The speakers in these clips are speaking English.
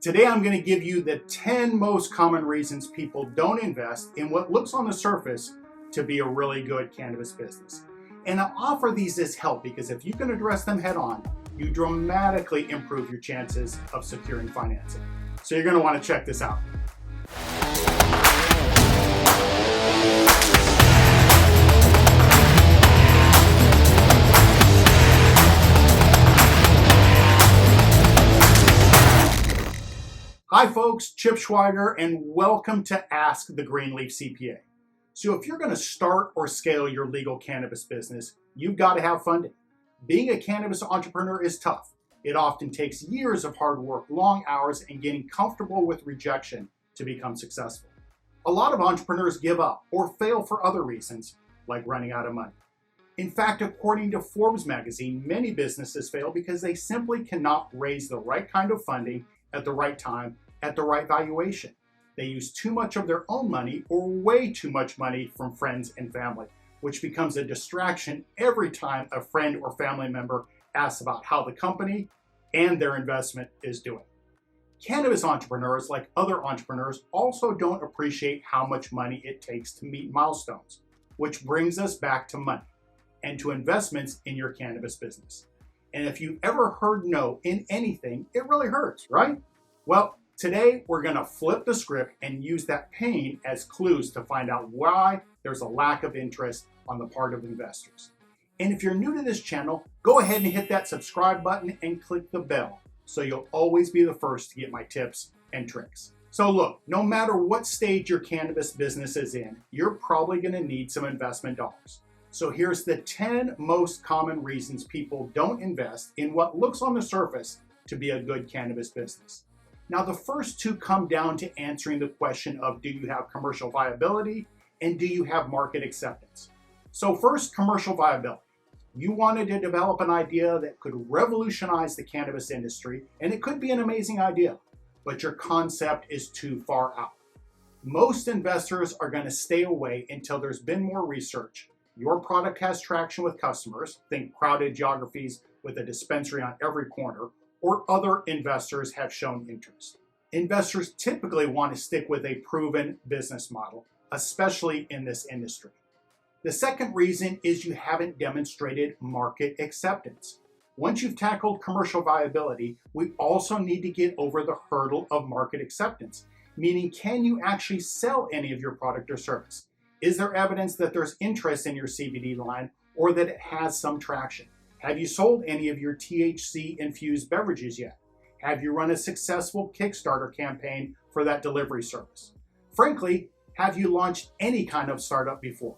Today I'm going to give you the 10 most common reasons people don't invest in what looks on the surface to be a really good cannabis business. And I offer these as help because if you can address them head on, you dramatically improve your chances of securing financing. So you're going to want to check this out. Hi folks, Chip Schweiger, and welcome to Ask the Green Leaf CPA. So if you're going to start or scale your legal cannabis business, you've got to have funding. Being a cannabis entrepreneur is tough. It often takes years of hard work, long hours, and getting comfortable with rejection to become successful. A lot of entrepreneurs give up or fail for other reasons, like running out of money. In fact, according to Forbes magazine, many businesses fail because they simply cannot raise the right kind of funding at the right time, at the right valuation. They use too much of their own money or way too much money from friends and family, which becomes a distraction every time a friend or family member asks about how the company and their investment is doing. Cannabis entrepreneurs, like other entrepreneurs, also don't appreciate how much money it takes to meet milestones, which brings us back to money and to investments in your cannabis business. And if you've ever heard no in anything, it really hurts, right? Well, today we're going to flip the script and use that pain as clues to find out why there's a lack of interest on the part of investors. And if you're new to this channel, go ahead and hit that subscribe button and click the bell so you'll always be the first to get my tips and tricks. So look, no matter what stage your cannabis business is in, you're probably going to need some investment dollars. So here's the 10 most common reasons people don't invest in what looks on the surface to be a good cannabis business. Now, the first two come down to answering the question of do you have commercial viability and do you have market acceptance? So first, commercial viability. You wanted to develop an idea that could revolutionize the cannabis industry, and it could be an amazing idea, but your concept is too far out. Most investors are going to stay away until there's been more research. Your product has traction with customers, think crowded geographies with a dispensary on every corner, or other investors have shown interest. Investors typically want to stick with a proven business model, especially in this industry. The second reason is you haven't demonstrated market acceptance. Once you've tackled commercial viability, we also need to get over the hurdle of market acceptance, meaning can you actually sell any of your product or service? Is there evidence that there's interest in your CBD line or that it has some traction? Have you sold any of your THC-infused beverages yet? Have you run a successful Kickstarter campaign for that delivery service? Frankly, have you launched any kind of startup before?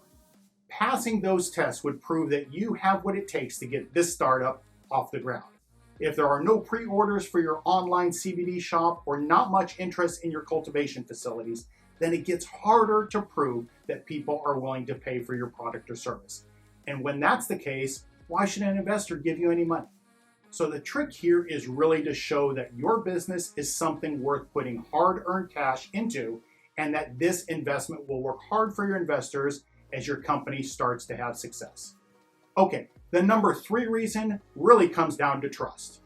Passing those tests would prove that you have what it takes to get this startup off the ground. If there are no pre-orders for your online CBD shop or not much interest in your cultivation facilities, then it gets harder to prove that people are willing to pay for your product or service. And when that's the case, why should an investor give you any money? So the trick here is really to show that your business is something worth putting hard-earned cash into and that this investment will work hard for your investors as your company starts to have success. Okay, the number 3 reason really comes down to trust.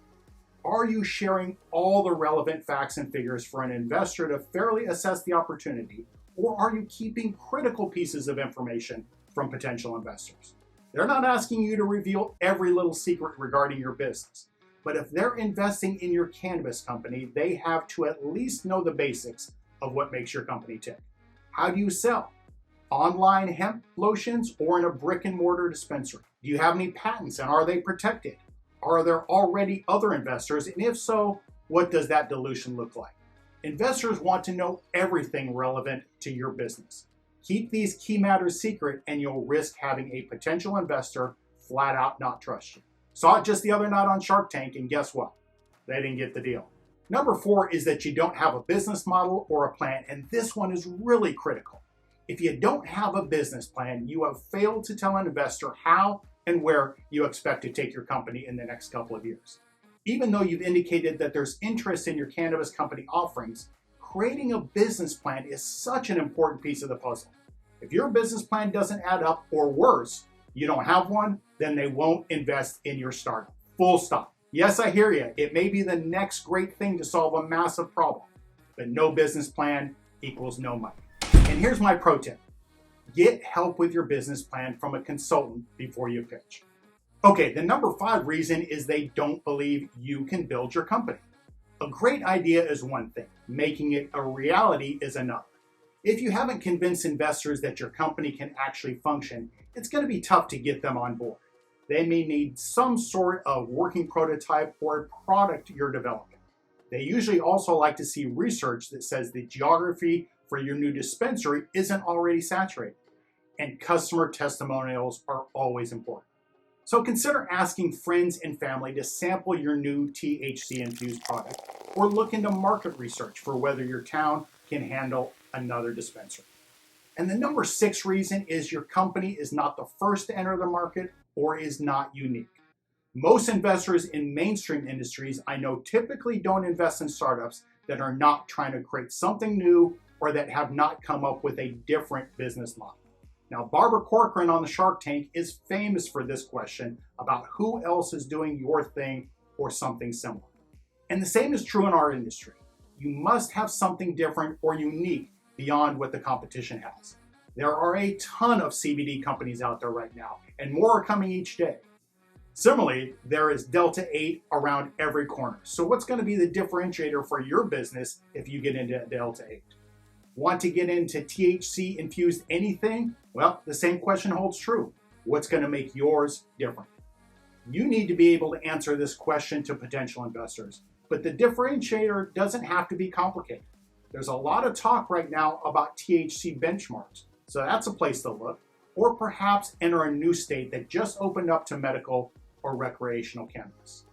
Are you sharing all the relevant facts and figures for an investor to fairly assess the opportunity, or are you keeping critical pieces of information from potential investors? They're not asking you to reveal every little secret regarding your business, but if they're investing in your cannabis company, they have to at least know the basics of what makes your company tick. How do you sell? Online hemp lotions or in a brick and mortar dispensary? Do you have any patents and are they protected? Are there already other investors? And if so, what does that dilution look like? Investors want to know everything relevant to your business. Keep these key matters secret and you'll risk having a potential investor flat out not trust you. Saw it just the other night on Shark Tank and guess what? They didn't get the deal. Number 4 is that you don't have a business model or a plan, and this one is really critical. If you don't have a business plan, you have failed to tell an investor how and where you expect to take your company in the next couple of years. Even though you've indicated that there's interest in your cannabis company offerings, creating a business plan is such an important piece of the puzzle. If your business plan doesn't add up, or worse, you don't have one, then they won't invest in your startup. Full stop. Yes, I hear you. It may be the next great thing to solve a massive problem, but no business plan equals no money. And here's my pro tip. Get help with your business plan from a consultant before you pitch. Okay, the number 5 reason is they don't believe you can build your company. A great idea is one thing, making it a reality is another. If you haven't convinced investors that your company can actually function, it's going to be tough to get them on board. They may need some sort of working prototype or a product you're developing. They usually also like to see research that says the geography for your new dispensary isn't already saturated, and customer testimonials are always important. So consider asking friends and family to sample your new THC-infused product, or look into market research for whether your town can handle another dispensary. And the number 6 reason is your company is not the first to enter the market or is not unique. Most investors in mainstream industries I know typically don't invest in startups that are not trying to create something new or that have not come up with a different business model. Now, Barbara Corcoran on the Shark Tank is famous for this question about who else is doing your thing or something similar. And the same is true in our industry. You must have something different or unique beyond what the competition has. There are a ton of CBD companies out there right now, and more are coming each day. Similarly, there is Delta 8 around every corner. So what's going to be the differentiator for your business if you get into Delta 8? Want to get into THC infused anything? Well, the same question holds true. What's going to make yours different? You need to be able to answer this question to potential investors, but the differentiator doesn't have to be complicated. There's a lot of talk right now about THC benchmarks, so that's a place to look, or perhaps enter a new state that just opened up to medical or recreational cannabis.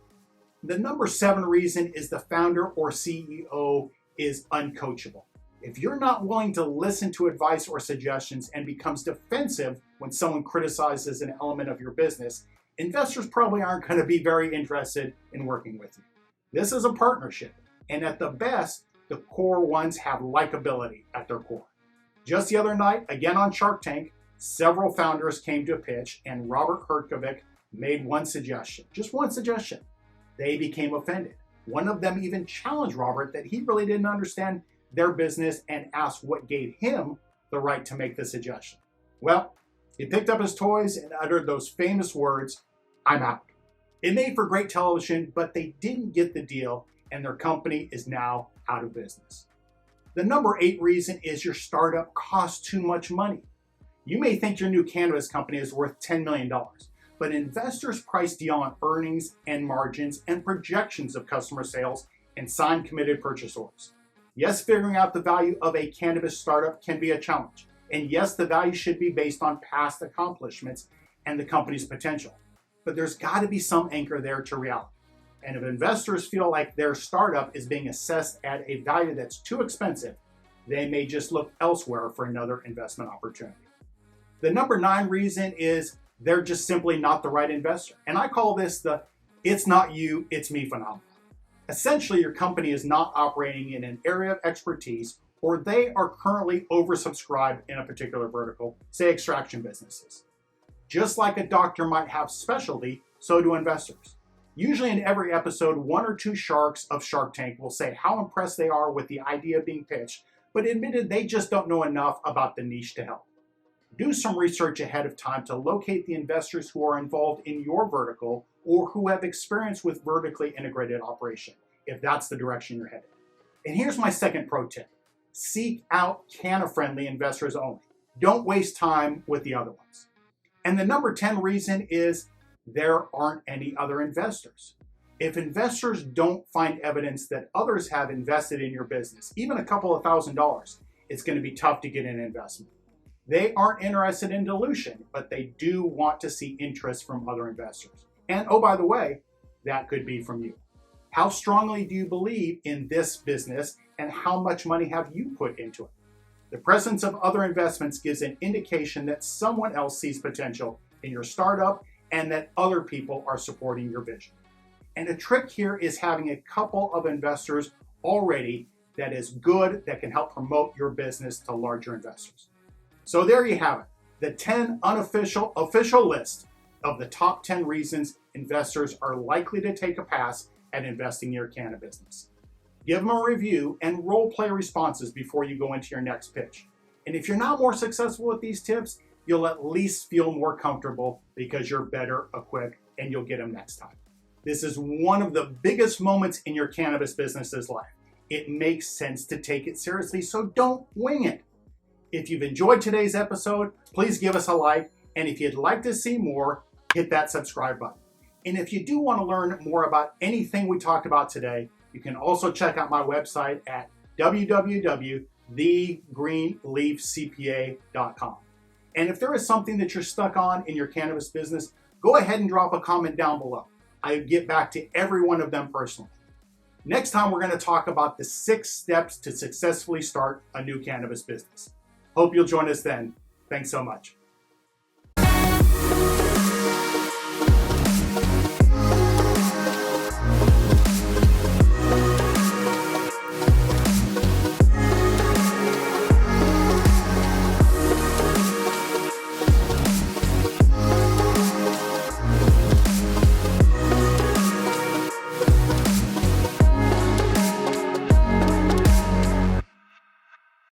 The number 7 reason is the founder or CEO is uncoachable. If you're not willing to listen to advice or suggestions and becomes defensive when someone criticizes an element of your business, investors probably aren't going to be very interested in working with you. This is a partnership, and at the best, the core ones have likability at their core. Just the other night, again on Shark Tank, several founders came to a pitch, and Robert Herkovic made one suggestion, just one suggestion. They became offended. One of them even challenged Robert that he really didn't understand their business and asked what gave him the right to make the suggestion. Well, he picked up his toys and uttered those famous words, "I'm out." It made for great television, but they didn't get the deal, and their company is now out of business. The number 8 reason is your startup costs too much money. You may think your new cannabis company is worth $10 million, but investors price deal on earnings and margins and projections of customer sales and signed committed purchase orders. Yes, figuring out the value of a cannabis startup can be a challenge. And yes, the value should be based on past accomplishments and the company's potential. But there's got to be some anchor there to reality. And if investors feel like their startup is being assessed at a value that's too expensive, they may just look elsewhere for another investment opportunity. The number 9 reason is they're just simply not the right investor. And I call this the "it's not you, it's me" phenomenon. Essentially, your company is not operating in an area of expertise, or they are currently oversubscribed in a particular vertical, say extraction businesses. Just like a doctor might have specialty, so do investors. Usually in every episode, 1 or 2 sharks of Shark Tank will say how impressed they are with the idea being pitched, but admitted they just don't know enough about the niche to help. Do some research ahead of time to locate the investors who are involved in your vertical or who have experience with vertically integrated operation, if that's the direction you're headed. And here's my second pro tip. Seek out canna-friendly investors only. Don't waste time with the other ones. And the number 10 reason is there aren't any other investors. If investors don't find evidence that others have invested in your business, even a couple of $1,000s, it's going to be tough to get an investment. They aren't interested in dilution, but they do want to see interest from other investors. And oh, by the way, that could be from you. How strongly do you believe in this business, and how much money have you put into it? The presence of other investments gives an indication that someone else sees potential in your startup and that other people are supporting your vision. And a trick here is having a couple of investors already that is good, that can help promote your business to larger investors. So there you have it, the 10 official list of the top 10 reasons investors are likely to take a pass at investing in your cannabis business. Give them a review and role play responses before you go into your next pitch. And if you're not more successful with these tips, you'll at least feel more comfortable because you're better equipped and you'll get them next time. This is one of the biggest moments in your cannabis business's life. It makes sense to take it seriously, so don't wing it. If you've enjoyed today's episode, please give us a like. And if you'd like to see more, hit that subscribe button. And if you do want to learn more about anything we talked about today, you can also check out my website at www.thegreenleafcpa.com. And if there is something that you're stuck on in your cannabis business, go ahead and drop a comment down below. I get back to every one of them personally. Next time, we're going to talk about the 6 steps to successfully start a new cannabis business. Hope you'll join us then. Thanks so much.